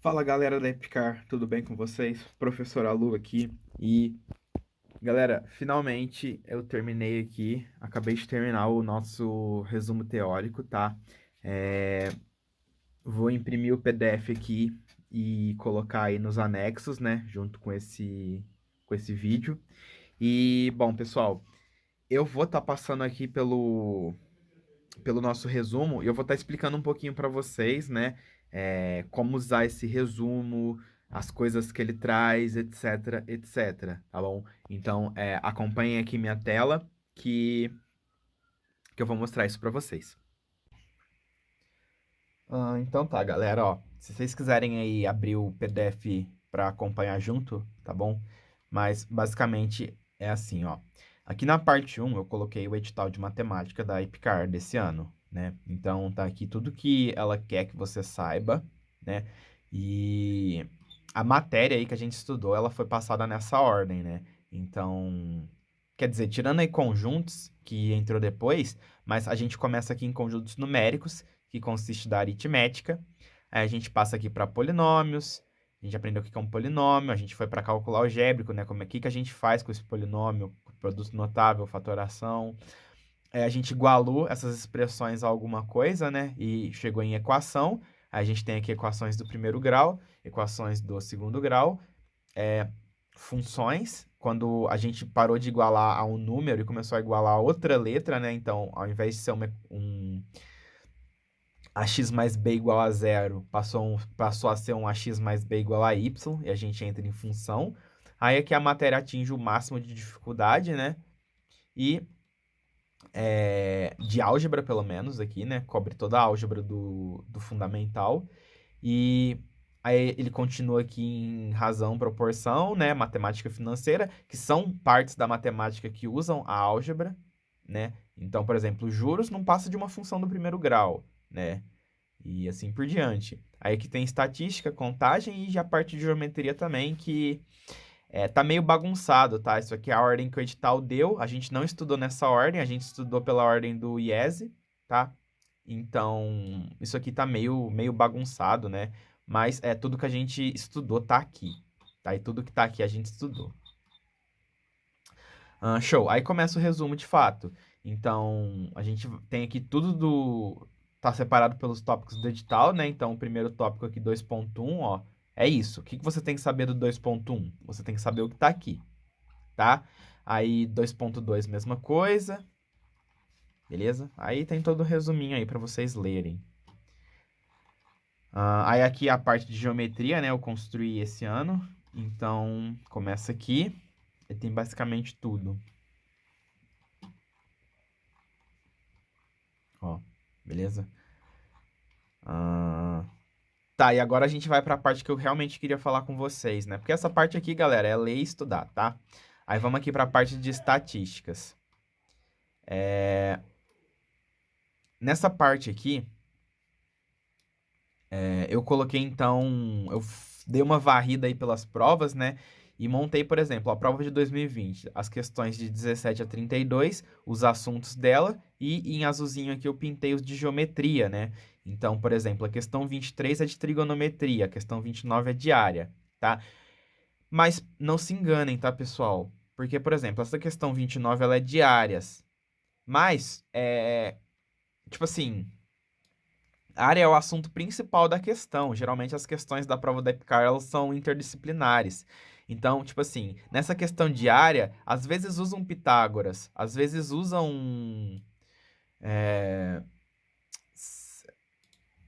Fala galera da Epicar, tudo bem com vocês? Professor Alu aqui. E galera, finalmente eu terminei aqui, acabei de terminar o nosso resumo teórico, tá? É, Vou imprimir o PDF aqui e colocar aí nos anexos, né? Junto com esse vídeo. E, bom, pessoal, eu vou estar passando aqui pelo nosso resumo e eu vou estar explicando um pouquinho para vocês, né? Como usar esse resumo, as coisas que ele traz, etc, etc, tá bom? Então, acompanhem aqui minha tela que eu vou mostrar isso para vocês. Então tá, galera, ó. Se vocês quiserem aí abrir o PDF para acompanhar junto, tá bom? Mas basicamente é assim, ó. Aqui na parte 1 eu coloquei o edital de matemática da IPCAR desse ano, né? Então tá aqui tudo que ela quer que você saiba, né? E a matéria aí que a gente estudou, ela foi passada nessa ordem, né? Então, quer dizer, tirando aí conjuntos que entrou depois, mas a gente começa aqui em conjuntos numéricos que consiste da aritmética. Aí a gente passa aqui para polinômios. A gente aprendeu o que é um polinômio. A gente foi para cálculo algébrico, né? Como é que a gente faz com esse polinômio, produto notável, fatoração. A gente igualou essas expressões a alguma coisa, né? E chegou em equação. Aí a gente tem aqui equações do primeiro grau, equações do segundo grau, funções. Quando a gente parou de igualar a um número e começou a igualar a outra letra, né? Então, ao invés de ser ax mais b igual a zero passou a ser um ax mais b igual a y, e a gente entra em função. Aí aqui a matéria atinge o máximo de dificuldade, né? E de álgebra, pelo menos, aqui, né? Cobre toda a álgebra do fundamental. E aí ele continua aqui em razão, proporção, né? Matemática financeira, que são partes da matemática que usam a álgebra, né? Então, por exemplo, juros não passa de uma função do primeiro grau, né? E assim por diante. Aí aqui tem estatística, contagem e a parte de geometria também, que tá meio bagunçado, tá? Isso aqui é a ordem que o edital deu. A gente não estudou nessa ordem, a gente estudou pela ordem do IESE, tá? Então, isso aqui tá meio bagunçado, né? Mas tudo que a gente estudou tá aqui, tá? E tudo que tá aqui a gente estudou. Show. Aí começa o resumo de fato. Então, a gente tem aqui tudo do. Tá separado pelos tópicos do edital, né? Então, o primeiro tópico aqui, 2.1, ó, é isso. O que que você tem que saber do 2.1? Você tem que saber o que tá aqui, tá? Aí, 2.2, mesma coisa. Beleza? Aí tem todo o resuminho aí para vocês lerem. Aí aqui a parte de geometria, né? Eu construí esse ano. Então, começa aqui. E tem basicamente tudo. Ó, beleza? Ah, tá, e agora a gente vai para a parte que eu realmente queria falar com vocês, né? Porque essa parte aqui, galera, é ler e estudar, tá? Aí vamos aqui para a parte de estatísticas. Nessa parte aqui, eu coloquei então, dei uma varrida aí pelas provas, né? E montei, por exemplo, a prova de 2020, as questões de 17 a 32, os assuntos dela, e em azulzinho aqui eu pintei os de geometria, né? Então, por exemplo, a questão 23 é de trigonometria, a questão 29 é de área, tá? Mas não se enganem, tá, pessoal? Porque, por exemplo, essa questão 29 ela é de áreas, mas, tipo assim, a área é o assunto principal da questão. Geralmente as questões da prova da EPICAR, elas são interdisciplinares. Então, tipo assim, nessa questão de área, às vezes usam Pitágoras, às vezes usam, é,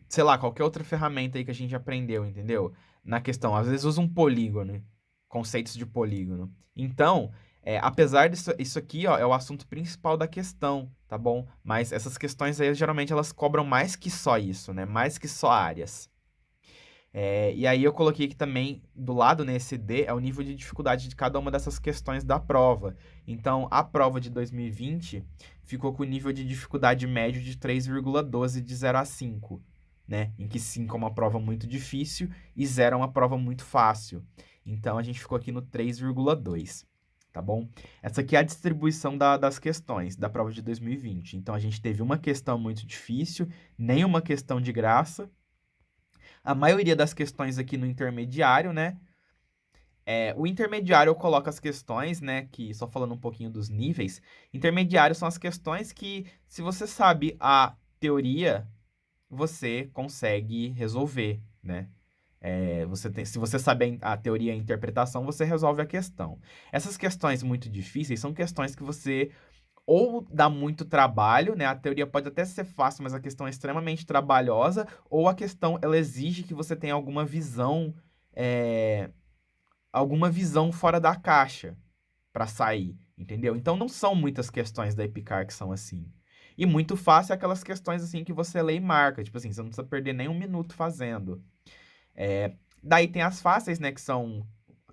sei lá, qualquer outra ferramenta aí que a gente aprendeu, entendeu? Na questão, às vezes usam polígono, conceitos de polígono. Então, apesar disso, isso aqui, ó, é o assunto principal da questão, tá bom? Mas essas questões aí, geralmente, elas cobram mais que só isso, né? Mais que só áreas. E aí eu coloquei aqui também, do lado nesse D, é o nível de dificuldade de cada uma dessas questões da prova. Então, a prova de 2020 ficou com o nível de dificuldade médio de 3,12 de 0 a 5, né? Em que 5 é uma prova muito difícil e 0 é uma prova muito fácil. Então, a gente ficou aqui no 3,2, tá bom? Essa aqui é a distribuição das questões da prova de 2020. Então, a gente teve uma questão muito difícil, nenhuma questão de graça, A maioria das questões aqui no intermediário, né? O intermediário eu coloco as questões, né? Que só falando um pouquinho dos níveis. Intermediário são as questões que, se você sabe a teoria, você consegue resolver, né? Se você sabe a teoria e a interpretação, você resolve a questão. Essas questões muito difíceis são questões que você ou dá muito trabalho, né? A teoria pode até ser fácil, mas a questão é extremamente trabalhosa, ou a questão ela exige que você tenha é, alguma visão fora da caixa para sair, entendeu? Então não são muitas questões da Epicar que são assim. E muito fácil é aquelas questões assim que você lê e marca, tipo assim, você não precisa perder nem um minuto fazendo. Daí tem as fáceis, né, que são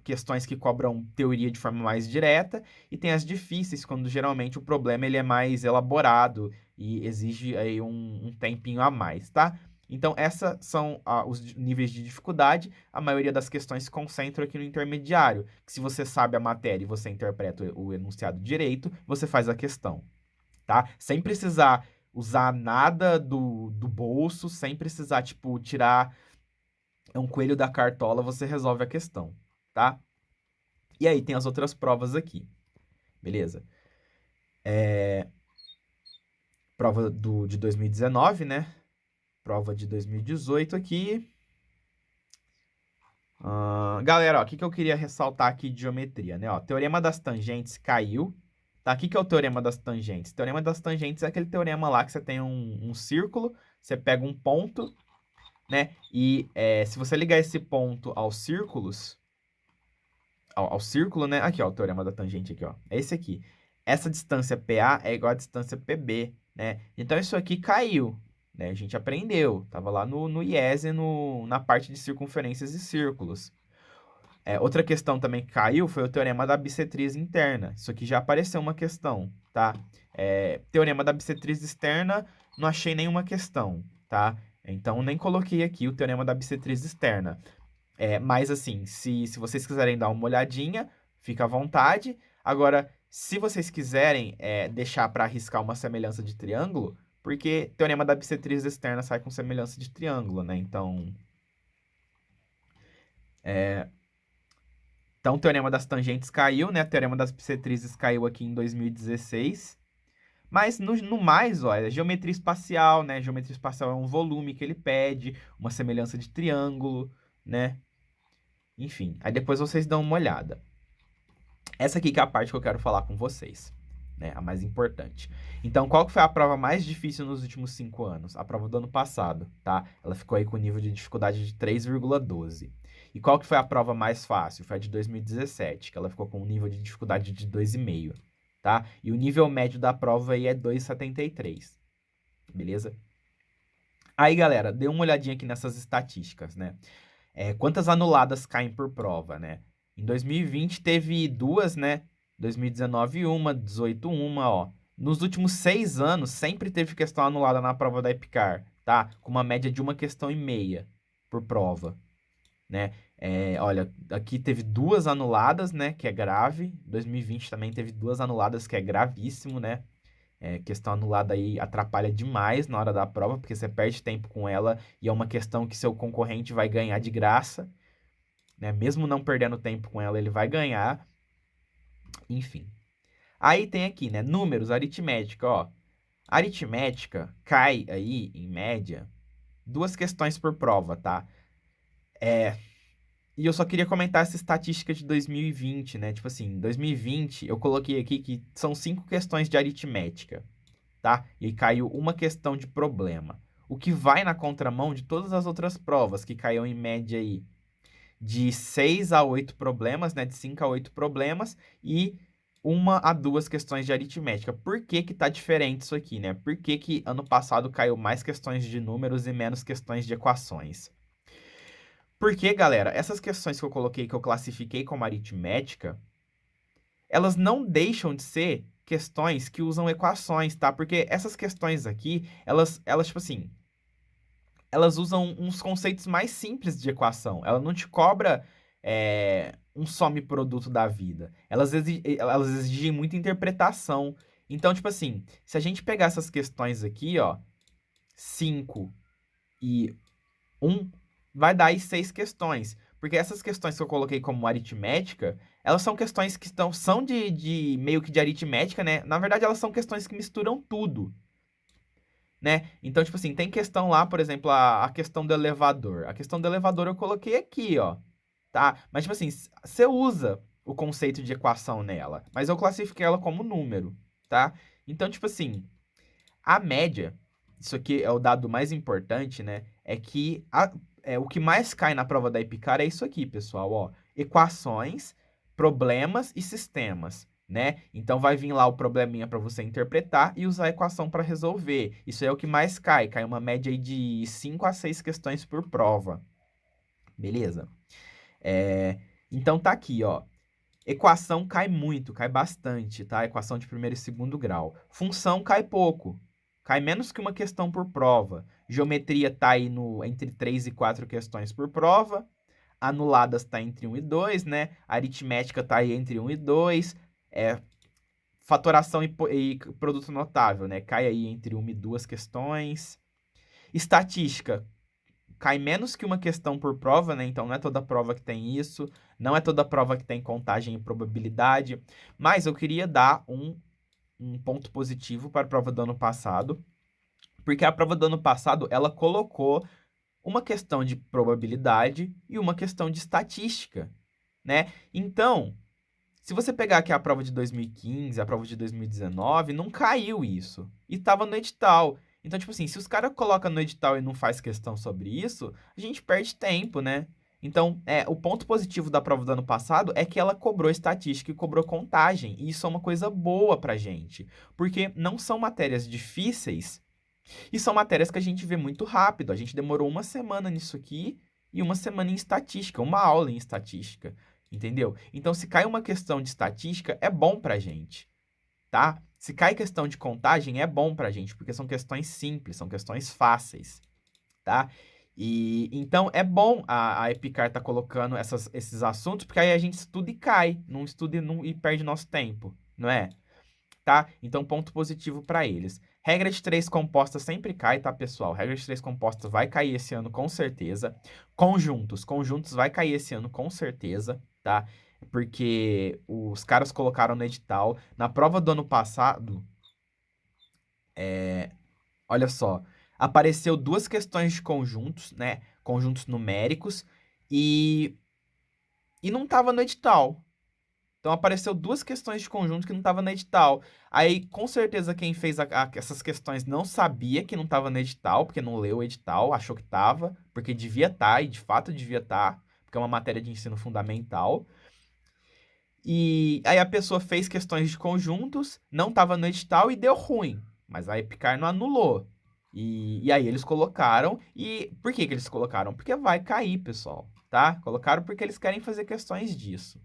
questões que cobram teoria de forma mais direta, e tem as difíceis, quando geralmente o problema ele é mais elaborado e exige aí um tempinho a mais, tá? Então, essas são os níveis de dificuldade. A maioria das questões se concentra aqui no intermediário, que se você sabe a matéria e você interpreta o enunciado direito, você faz a questão, tá? Sem precisar usar nada do bolso, sem precisar, tipo, tirar um coelho da cartola, você resolve a questão, tá? E aí tem as outras provas aqui, beleza? Prova de 2019, né? Prova de 2018 aqui. Galera, ó, o que, que eu queria ressaltar aqui de geometria, né? Ó, teorema das tangentes caiu. Tá, o que, que é o teorema das tangentes? O teorema das tangentes é aquele teorema lá que você tem um círculo, você pega um ponto, né? E se você ligar esse ponto aos círculos, ao círculo, né? Aqui, ó, o teorema da tangente aqui, ó. É esse aqui. Essa distância PA é igual à distância PB, né? Então, isso aqui caiu, né? A gente aprendeu. Tava lá no IES, na parte de circunferências e círculos. Outra questão também que caiu foi o teorema da bissetriz interna. Isso aqui já apareceu uma questão, tá? Teorema da bissetriz externa, não achei nenhuma questão, tá? Então, nem coloquei aqui o teorema da bissetriz externa. Mas assim, se vocês quiserem dar uma olhadinha, fica à vontade. Agora, se vocês quiserem deixar para arriscar uma semelhança de triângulo, porque teorema da bissetriz externa sai com semelhança de triângulo, né? Então o teorema das tangentes caiu, né? O teorema das bissetrizes caiu aqui em 2016. Mas no mais, ó, é geometria espacial, né? Geometria espacial é um volume que ele pede, uma semelhança de triângulo, né? Enfim, aí depois vocês dão uma olhada. Essa aqui que é a parte que eu quero falar com vocês, né? A mais importante. Então, qual que foi a prova mais difícil nos últimos 5 anos? A prova do ano passado, tá? Ela ficou aí com nível de dificuldade de 3,12. E qual que foi a prova mais fácil? Foi a de 2017, que ela ficou com um nível de dificuldade de 2,5, tá? E o nível médio da prova aí é 2,73, beleza? Aí, galera, dê uma olhadinha aqui nessas estatísticas, né? Quantas anuladas caem por prova, né? Em 2020 teve duas, né? 2019 uma, 18 uma, ó. Nos últimos 6 anos sempre teve questão anulada na prova da Epicar, tá? Com uma média de 1,5 questão por prova, né? Olha, aqui teve 2 anuladas, né? Que é grave. 2020 também teve 2 anuladas, que é gravíssimo, né? Questão anulada aí atrapalha demais na hora da prova, porque você perde tempo com ela e é uma questão que seu concorrente vai ganhar de graça, né? Mesmo não perdendo tempo com ela, ele vai ganhar. Enfim. Aí tem aqui, né? Números, aritmética, ó. Aritmética cai aí, em média, 2 questões por prova, tá? E eu só queria comentar essa estatística de 2020, né? Tipo assim, 2020 eu coloquei aqui que são 5 questões de aritmética, tá? E caiu uma questão de problema. O que vai na contramão de todas as outras provas, que caiu em média aí de 6 a 8 problemas, né? De 5 a 8 problemas e 1 a 2 questões de aritmética. Por que que tá diferente isso aqui, né? Por que que ano passado caiu mais questões de números e menos questões de equações? Porque, galera, essas questões que eu coloquei, que eu classifiquei como aritmética, elas não deixam de ser questões que usam equações, tá? Porque essas questões aqui, elas tipo assim, elas usam uns conceitos mais simples de equação. Ela não te cobra um some-produto da vida. Elas exigem muita interpretação. Então, tipo assim, se a gente pegar essas questões aqui, ó, 5 e 1, vai dar aí 6 questões. Porque essas questões que eu coloquei como aritmética, elas são questões que são de meio que de aritmética, né? Na verdade, elas são questões que misturam tudo, né? Então, tipo assim, tem questão lá, por exemplo, a questão do elevador. A questão do elevador eu coloquei aqui, ó, tá? Mas, tipo assim, você usa o conceito de equação nela, mas eu classifiquei ela como número, tá? Então, tipo assim, a média, isso aqui é o dado mais importante, né? É que o que mais cai na prova da Epicar é isso aqui, pessoal, ó. Equações, problemas e sistemas, né? Então vai vir lá o probleminha para você interpretar e usar a equação para resolver. Isso é o que mais cai. Cai uma média aí de 5 a 6 questões por prova. Beleza? É, então tá aqui, ó. Equação cai muito, cai bastante, tá? Equação de primeiro e segundo grau. Função cai pouco, cai menos que uma questão por prova. Geometria tá aí entre 3 e 4 questões por prova. Anuladas tá entre 1 e 2, né? Aritmética tá aí entre 1 e 2. Fatoração e produto notável, né? Cai aí entre 1 e 2 questões. Estatística cai menos que uma questão por prova, né? Então não é toda prova que tem isso, não é toda prova que tem contagem e probabilidade, mas eu queria dar um ponto positivo para a prova do ano passado, porque a prova do ano passado ela colocou uma questão de probabilidade e uma questão de estatística, né? Então, se você pegar aqui a prova de 2015, a prova de 2019, não caiu isso. E tava no edital. Então, tipo assim, se os caras colocam no edital e não faz questão sobre isso, a gente perde tempo, né? Então, o ponto positivo da prova do ano passado é que ela cobrou estatística e cobrou contagem. E isso é uma coisa boa pra gente. Porque não são matérias difíceis e são matérias que a gente vê muito rápido. A gente demorou uma semana nisso aqui e uma semana em estatística, uma aula em estatística. Entendeu? Então, se cai uma questão de estatística, é bom pra gente, tá? Se cai questão de contagem, é bom pra gente, porque são questões simples, são questões fáceis, tá? E então é bom a Epicar tá colocando esses assuntos, porque aí a gente estuda e cai, não estuda e perde nosso tempo, não é? Tá? Então, ponto positivo para eles. Regra de três compostas sempre cai, tá, pessoal? Regra de três compostas vai cair esse ano com certeza. Conjuntos vai cair esse ano com certeza, tá? Porque os caras colocaram no edital. Na prova do ano passado, olha só, apareceu duas questões de conjuntos, né? Conjuntos numéricos e não tava no edital. Então apareceu duas questões de conjunto que não estava no edital. Aí, com certeza, quem fez essas questões não sabia que não estava no edital, porque não leu o edital, achou que estava, porque devia estar, e de fato devia estar, porque é uma matéria de ensino fundamental. E aí a pessoa fez questões de conjuntos, não estava no edital e deu ruim. Mas a Epicar não anulou. E aí eles colocaram. E por que eles colocaram? Porque vai cair, pessoal, tá? Colocaram porque eles querem fazer questões disso.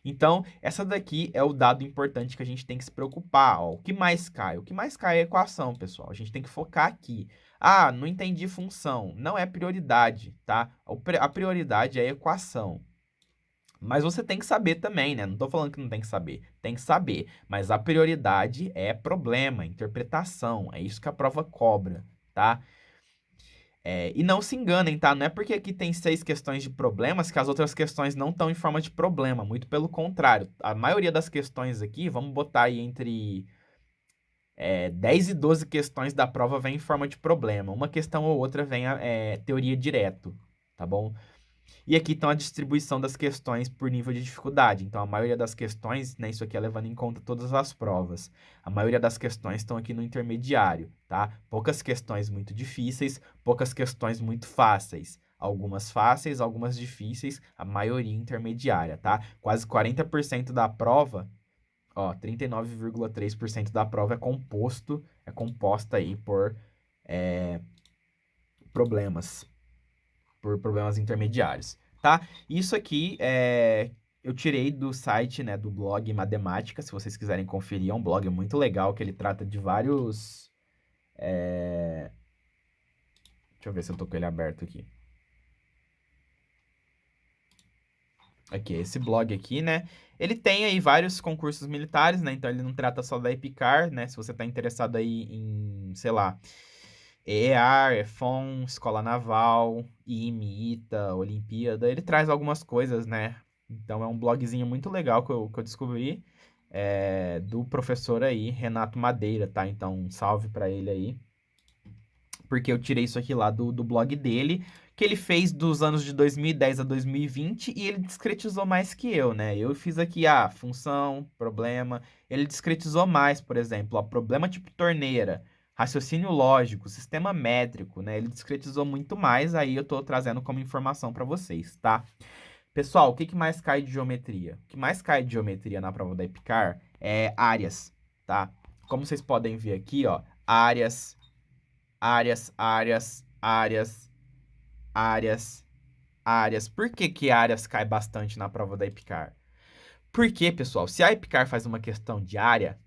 Então, essa daqui é o dado importante que a gente tem que se preocupar. Ó. O que mais cai? O que mais cai é a equação, pessoal. A gente tem que focar aqui. Ah, não entendi função. Não é prioridade, tá? A prioridade é a equação. Mas você tem que saber também, né? Não estou falando que não tem que saber. Tem que saber. Mas a prioridade é problema, interpretação. É isso que a prova cobra, tá? E não se enganem, tá? Não é porque aqui tem 6 questões de problemas que as outras questões não estão em forma de problema. Muito pelo contrário. A maioria das questões aqui, vamos botar aí entre 10 e 12 questões da prova vem em forma de problema. Uma questão ou outra vem teoria direto, tá bom? E aqui estão a distribuição das questões por nível de dificuldade. Então, a maioria das questões, né, isso aqui é levando em conta todas as provas. A maioria das questões estão aqui no intermediário, tá? Poucas questões muito difíceis, poucas questões muito fáceis. Algumas fáceis, algumas difíceis, a maioria intermediária, tá? Quase 40% da prova, ó, 39,3% da prova é composta aí por problemas, por problemas intermediários, tá? Isso aqui eu tirei do site, né, do blog Matemática, se vocês quiserem conferir, é um blog muito legal que ele trata de vários. Deixa eu ver se eu tô com ele aberto aqui. Aqui, esse blog aqui, né? Ele tem aí vários concursos militares, né? Então ele não trata só da Epicar, né? Se você tá interessado aí em, sei lá, EAR, EFON, Escola Naval, IME, ITA, Olimpíada. Ele traz algumas coisas, né? Então é um blogzinho muito legal que eu descobri, do professor aí, Renato Madeira, tá? Então, um salve pra ele aí. Porque eu tirei isso aqui lá do blog dele, que ele fez dos anos de 2010 a 2020 e ele discretizou mais que eu, né? Eu fiz aqui, função, problema. Ele discretizou mais, por exemplo, problema tipo torneira, raciocínio lógico, sistema métrico, né? Ele discretizou muito mais, aí eu tô trazendo como informação para vocês, tá? Pessoal, o que que mais cai de geometria? O que mais cai de geometria na prova da EPICAR é áreas, tá? Como vocês podem ver aqui, ó, áreas, áreas, áreas, áreas, áreas, áreas. Por que que áreas cai bastante na prova da EPICAR? Porque, pessoal, se a EPICAR faz uma questão de área,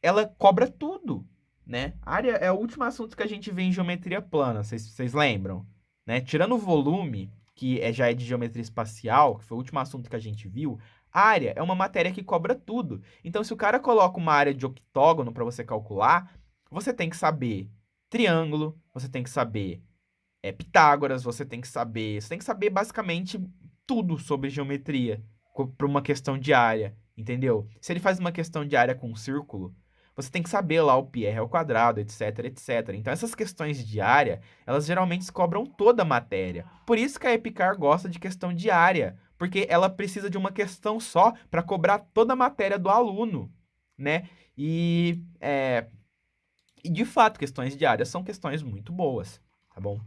ela cobra tudo, né? Área é o último assunto que a gente vê em geometria plana, vocês lembram? Né? Tirando o volume, que já é de geometria espacial, que foi o último assunto que a gente viu, área é uma matéria que cobra tudo. Então, se o cara coloca uma área de octógono para você calcular, você tem que saber triângulo, você tem que saber Pitágoras, você tem que saber basicamente tudo sobre geometria para uma questão de área, entendeu? Se ele faz uma questão de área com um círculo, você tem que saber lá o πr ao quadrado, etc, etc. Então essas questões de área, elas geralmente cobram toda a matéria. Por isso que a EPICAR gosta de questão de área, porque ela precisa de uma questão só para cobrar toda a matéria do aluno, né? E de fato, questões de área são questões muito boas, tá bom?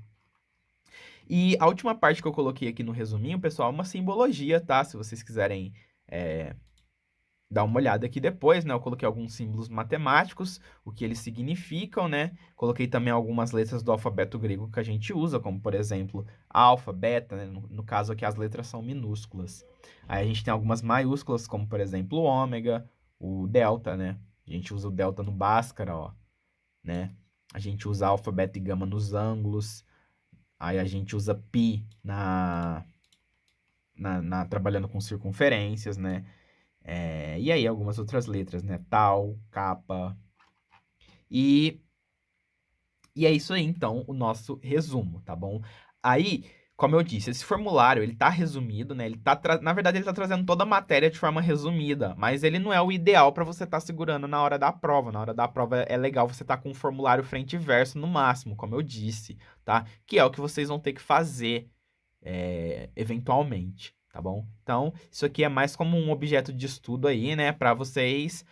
E a última parte que eu coloquei aqui no resuminho, pessoal, é uma simbologia, tá? Se vocês quiserem dar uma olhada aqui depois, né? Eu coloquei alguns símbolos matemáticos, o que eles significam, né? Coloquei também algumas letras do alfabeto grego que a gente usa, como por exemplo, alfa, beta, né? No caso aqui as letras são minúsculas. Aí a gente tem algumas maiúsculas, como por exemplo o ômega, o delta, né? A gente usa o delta no Bhaskara, ó, né? A gente usa alfa, beta e gama nos ângulos. Aí a gente usa π trabalhando com circunferências, né? E aí algumas outras letras, né? Tal, kappa. E, e é isso aí, então, o nosso resumo, tá bom? Aí, como eu disse, esse formulário, ele tá resumido, né? Na verdade, ele tá trazendo toda a matéria de forma resumida, mas ele não é o ideal para você estar segurando na hora da prova. Na hora da prova é legal você estar com um formulário frente e verso no máximo, como eu disse, tá? Que é o que vocês vão ter que fazer eventualmente, tá bom? Então, isso aqui é mais como um objeto de estudo aí, né? Para vocês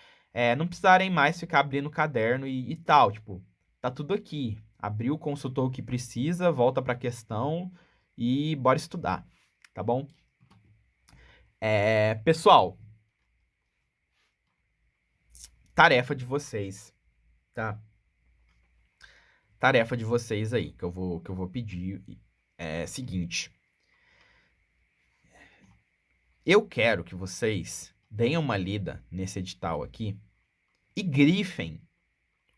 não precisarem mais ficar abrindo o caderno e tal. Tipo, tá tudo aqui. Abriu, consultou o que precisa, volta para a questão e bora estudar, tá bom? Pessoal, tarefa de vocês, tá? Tarefa de vocês aí, que eu vou pedir é seguinte. Eu quero que vocês deem uma lida nesse edital aqui e grifem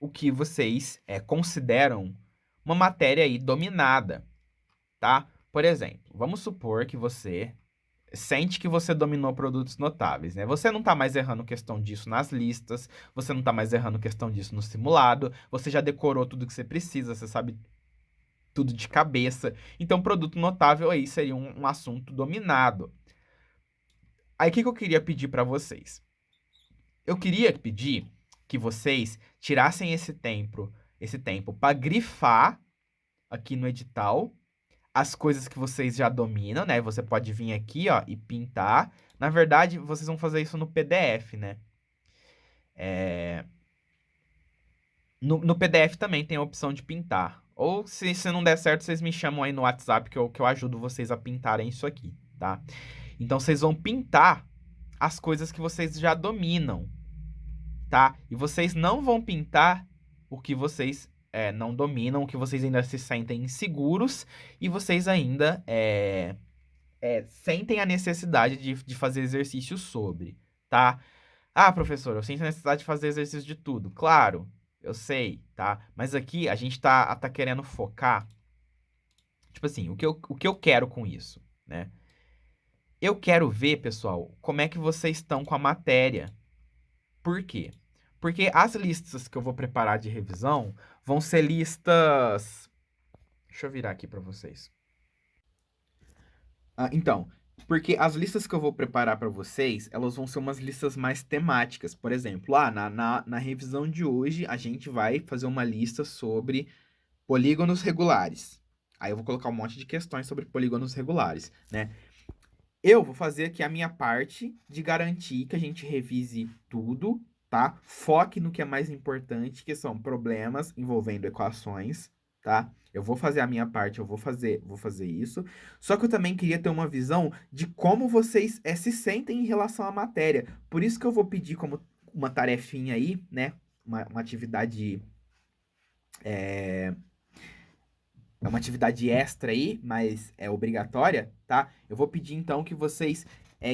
o que vocês consideram uma matéria aí dominada, tá? Por exemplo, vamos supor que você sente que você dominou produtos notáveis, né? Você não tá mais errando questão disso nas listas, você não tá mais errando questão disso no simulado, você já decorou tudo que você precisa, você sabe tudo de cabeça. Então, produto notável aí seria um assunto dominado. Aí, o que eu queria pedir para vocês? Eu queria pedir que vocês tirassem esse tempo para grifar aqui no edital as coisas que vocês já dominam, né? Você pode vir aqui, ó, e pintar. Na verdade, vocês vão fazer isso no PDF, né? No PDF também tem a opção de pintar. Ou se não der certo, vocês me chamam aí no WhatsApp que eu ajudo vocês a pintarem isso aqui, tá? Então, vocês vão pintar as coisas que vocês já dominam, tá? E vocês não vão pintar o que vocês não dominam, o que vocês ainda se sentem inseguros e vocês ainda sentem a necessidade de fazer exercício sobre, tá? Ah, professor, eu sinto a necessidade de fazer exercício de tudo. Claro, eu sei, tá? Mas aqui a gente tá querendo focar, tipo assim, o que eu quero com isso, né? Eu quero ver, pessoal, como é que vocês estão com a matéria. Por quê? Porque as listas que eu vou preparar de revisão vão ser listas. Deixa eu virar aqui para vocês. Então, porque as listas que eu vou preparar para vocês, elas vão ser umas listas mais temáticas. Por exemplo, na revisão de hoje, a gente vai fazer uma lista sobre polígonos regulares. Aí eu vou colocar um monte de questões sobre polígonos regulares, né? Eu vou fazer aqui a minha parte de garantir que a gente revise tudo, tá? Foque no que é mais importante, que são problemas envolvendo equações, tá? Eu vou fazer a minha parte, vou fazer isso. Só que eu também queria ter uma visão de como vocês se sentem em relação à matéria. Por isso que eu vou pedir como uma tarefinha aí, né? Uma atividade é uma atividade extra aí, mas é obrigatória, tá? Eu vou pedir então que vocês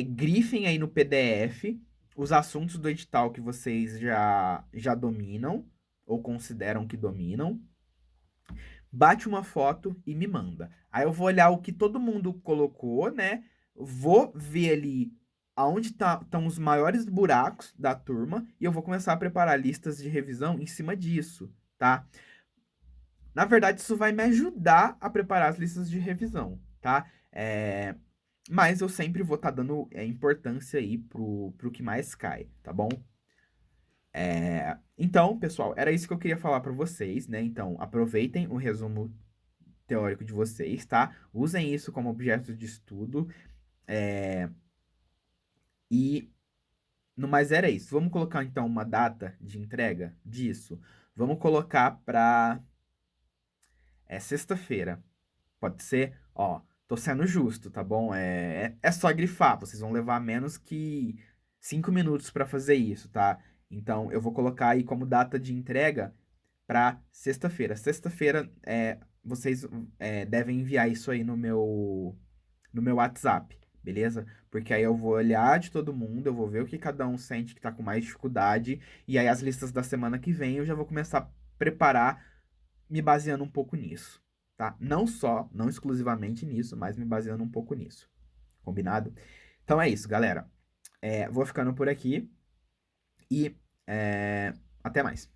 grifem aí no PDF os assuntos do edital que vocês já dominam ou consideram que dominam. Bate uma foto e me manda. Aí eu vou olhar o que todo mundo colocou, né? Vou ver ali aonde estão os maiores buracos da turma e eu vou começar a preparar listas de revisão em cima disso, tá? Na verdade, isso vai me ajudar a preparar as listas de revisão, tá? Mas eu sempre vou estar dando importância aí pro que mais cai, tá bom? Então, pessoal, era isso que eu queria falar para vocês, né? Então, aproveitem o resumo teórico de vocês, tá? Usem isso como objeto de estudo. E no mais era isso. Vamos colocar então uma data de entrega disso. Vamos colocar para sexta-feira. Pode ser? Ó, tô sendo justo, tá bom? É só grifar. Vocês vão levar menos que 5 minutos para fazer isso, tá? Então, eu vou colocar aí como data de entrega para sexta-feira. Sexta-feira, vocês devem enviar isso aí no meu WhatsApp, beleza? Porque aí eu vou olhar de todo mundo, eu vou ver o que cada um sente que tá com mais dificuldade, e aí as listas da semana que vem eu já vou começar a preparar me baseando um pouco nisso, tá? Não exclusivamente nisso, mas me baseando um pouco nisso. Combinado? Então é isso, galera. Vou ficando por aqui e até mais.